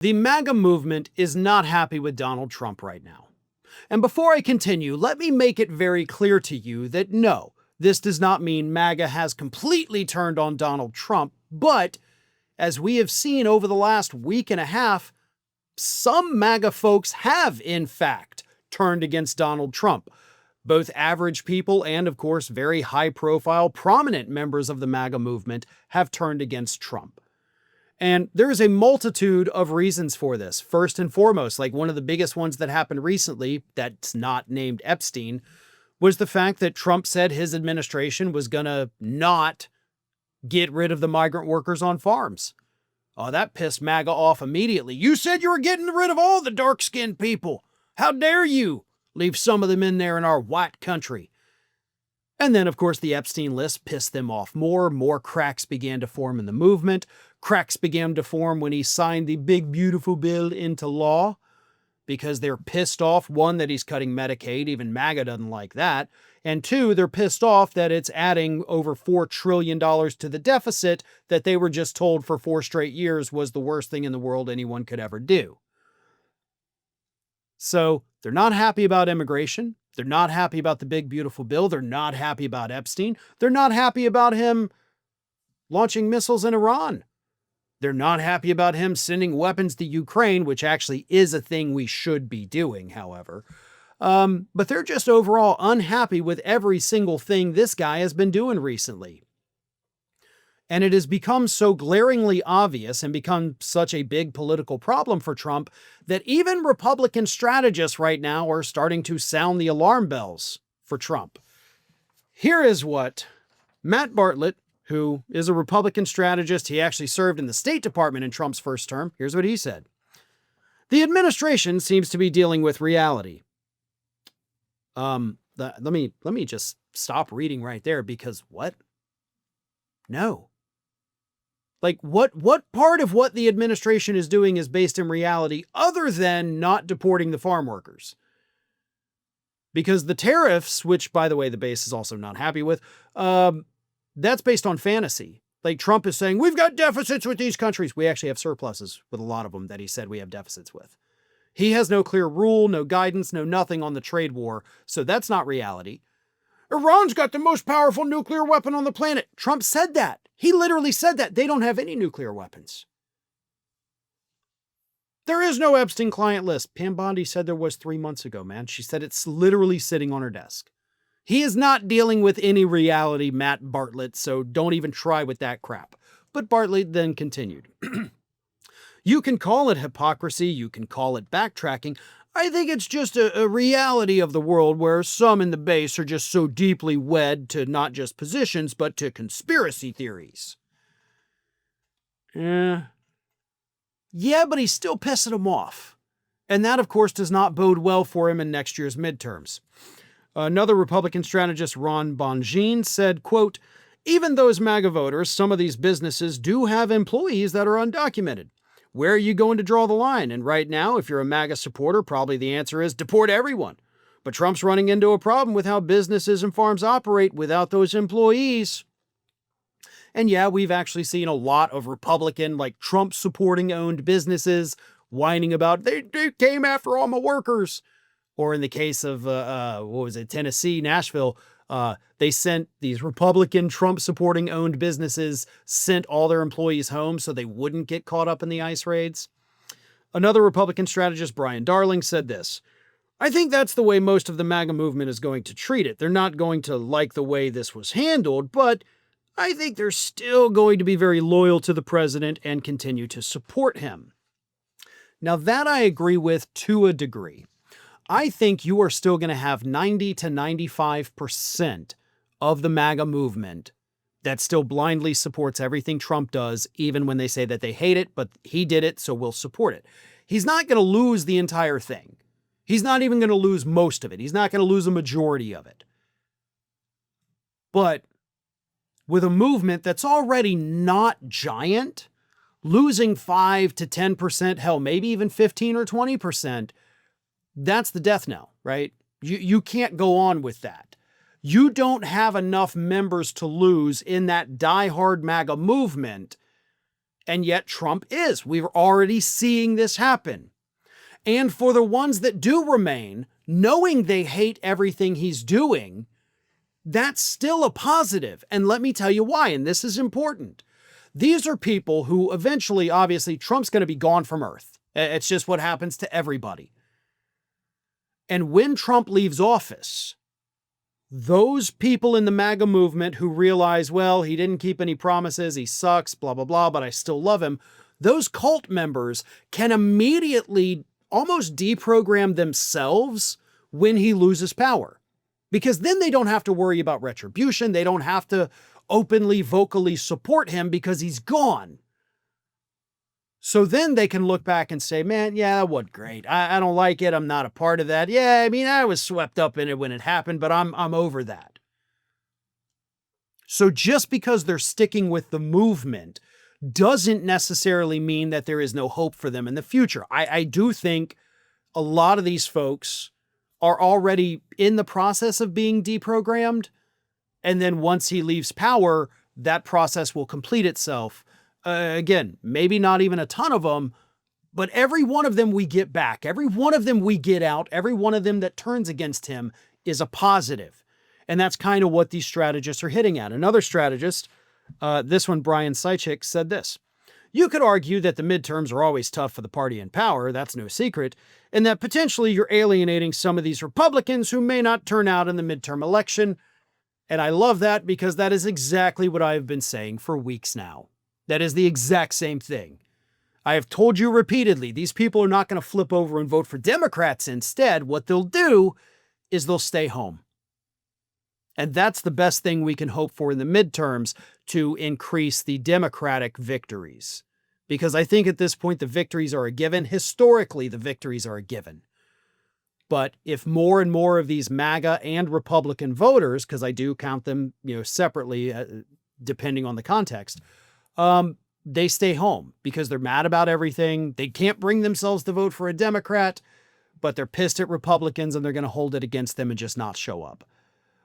The MAGA movement is not happy with Donald Trump right now. And before I continue, let me make it very clear to you that no, this does not mean MAGA has completely turned on Donald Trump, but as we have seen over the last week and a half, some MAGA folks have, in fact, turned against Donald Trump. Both average people and, of course, very high-profile, prominent members of the MAGA movement have turned against Trump. And there is a multitude of reasons for this. First and foremost, like one of the biggest ones that happened recently that's not named Epstein, was the fact that Trump said his administration was going to not get rid of the migrant workers on farms. Oh, that pissed MAGA off immediately. You said you were getting rid of all the dark-skinned people. How dare you leave some of them in there in our white country? And then, of course, the Epstein List pissed them off more. More cracks began to form in the movement. Cracks began to form when he signed the big, beautiful bill into law because they're pissed off, one, that he's cutting Medicaid. Even MAGA doesn't like that. And two, they're pissed off that it's adding over $4 trillion to the deficit that they were just told for 4 straight years was the worst thing in the world anyone could ever do. So they're not happy about immigration. They're not happy about the big, beautiful bill. They're not happy about Epstein. They're not happy about him launching missiles in Iran. They're not happy about him sending weapons to Ukraine, which actually is a thing we should be doing, however. But they're just overall unhappy with every single thing this guy has been doing recently. And it has become so glaringly obvious and become such a big political problem for Trump that even Republican strategists right now are starting to sound the alarm bells for Trump. Here is what Matt Bartlett, who is a Republican strategist, he actually served in the State Department in Trump's first term. Here's what he said. The administration seems to be dealing with reality. Let me just stop reading right there because what? No. Like, what part of what the administration is doing is based in reality other than not deporting the farm workers? Because the tariffs, which, by the way, the base is also not happy with, that's based on fantasy. Like, Trump is saying, we've got deficits with these countries. We actually have surpluses with a lot of them that he said we have deficits with. He has no clear rule, no guidance, no nothing on the trade war, so that's not reality. Iran's got the most powerful nuclear weapon on the planet. Trump said that. He literally said that. They don't have any nuclear weapons. There is no Epstein client list. Pam Bondi said there was 3 months ago, man. She said it's literally sitting on her desk. He is not dealing with any reality, Matt Bartlett, so don't even try with that crap. But Bartlett then continued. You can call it hypocrisy. You can call it backtracking. I think it's just a reality of the world where some in the base are just so deeply wed to not just positions, but to conspiracy theories. Yeah, but he's still pissing them off. And that, of course, does not bode well for him in next year's midterms. Another Republican strategist, Ron Bonjean, said, quote, even those MAGA voters, some of these businesses do have employees that are undocumented. Where are you going to draw the line? And right now, if you're a MAGA supporter, probably the answer is deport everyone. But Trump's running into a problem with how businesses and farms operate without those employees. And yeah, we've actually seen a lot of Republican, like Trump-supporting owned businesses whining about, they came after all my workers. Or in the case of, Tennessee, Nashville, they sent these Republican Trump-supporting owned businesses, sent all their employees home so they wouldn't get caught up in the ICE raids. Another Republican strategist, Brian Darling, said this, I think that's the way most of the MAGA movement is going to treat it. They're not going to like the way this was handled, but I think they're still going to be very loyal to the president and continue to support him. Now that I agree with to a degree. I think you are still going to have 90 to 95% of the MAGA movement that still blindly supports everything Trump does, even when they say that they hate it, but he did it, so we'll support it. He's not going to lose the entire thing. He's not even going to lose most of it. He's not going to lose a majority of it. But with a movement that's already not giant, losing 5 to 10%, hell, maybe even 15 or 20%, that's the death knell, right? You can't go on with that. You don't have enough members to lose in that diehard MAGA movement And yet Trump is. We're already seeing this happen. And for the ones that do remain, knowing they hate everything he's doing, that's still a positive. And let me tell you why, and this is important. These are people who eventually, obviously, Trump's going to be gone from Earth. It's just what happens to everybody. And when Trump leaves office, those people in the MAGA movement who realize, well, he didn't keep any promises, he sucks, blah, blah, blah, but I still love him, those cult members can immediately almost deprogram themselves when he loses power. Because then they don't have to worry about retribution. They don't have to openly, vocally support him because he's gone. So then they can look back and say, man, yeah, that wasn't great. I don't like it. I'm not a part of that. Yeah, I mean, I was swept up in it when it happened, but I'm over that. So just because they're sticking with the movement doesn't necessarily mean that there is no hope for them in the future. I do think a lot of these folks are already in the process of being deprogrammed. And then once he leaves power, that process will complete itself. Again, maybe not even a ton of them, but every one of them we get back, every one of them we get out, every one of them that turns against him is a positive. And that's kind of what these strategists are hitting at. Another strategist, this one, Brian Sychik, said this: you could argue that the midterms are always tough for the party in power, that's no secret, and that potentially you're alienating some of these Republicans who may not turn out in the midterm election. And I love that because that is exactly what I've been saying for weeks now. That is the exact same thing. I have told you repeatedly, these people are not going to flip over and vote for Democrats instead. What they'll do is they'll stay home. And that's the best thing we can hope for in the midterms to increase the Democratic victories. Because I think at this point, the victories are a given. Historically, the victories are a given. But if more and more of these MAGA and Republican voters, because I do count them, separately, depending on the context, they stay home because they're mad about everything. They can't bring themselves to vote for a Democrat, but they're pissed at Republicans and they're going to hold it against them and just not show up.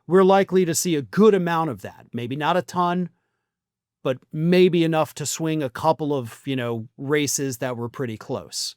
We're likely to see a good amount of that. Maybe not a ton, but maybe enough to swing a couple of, races that were pretty close.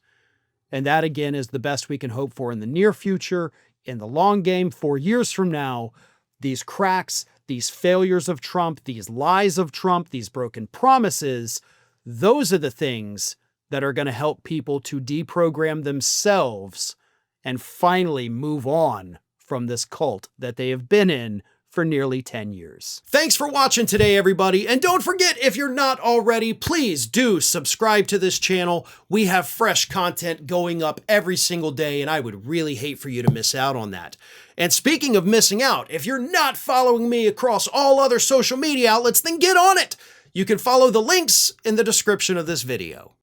And that, again, is the best we can hope for in the near future. In the long game, 4 years from now, these cracks, these failures of Trump, these lies of Trump, these broken promises, those are the things that are going to help people to deprogram themselves and finally move on from this cult that they have been in for nearly 10 years. Thanks for watching today, everybody. And don't forget, if you're not already, please do subscribe to this channel. We have fresh content going up every single day, and I would really hate for you to miss out on that. And speaking of missing out, if you're not following me across all other social media outlets, then get on it. You can follow the links in the description of this video.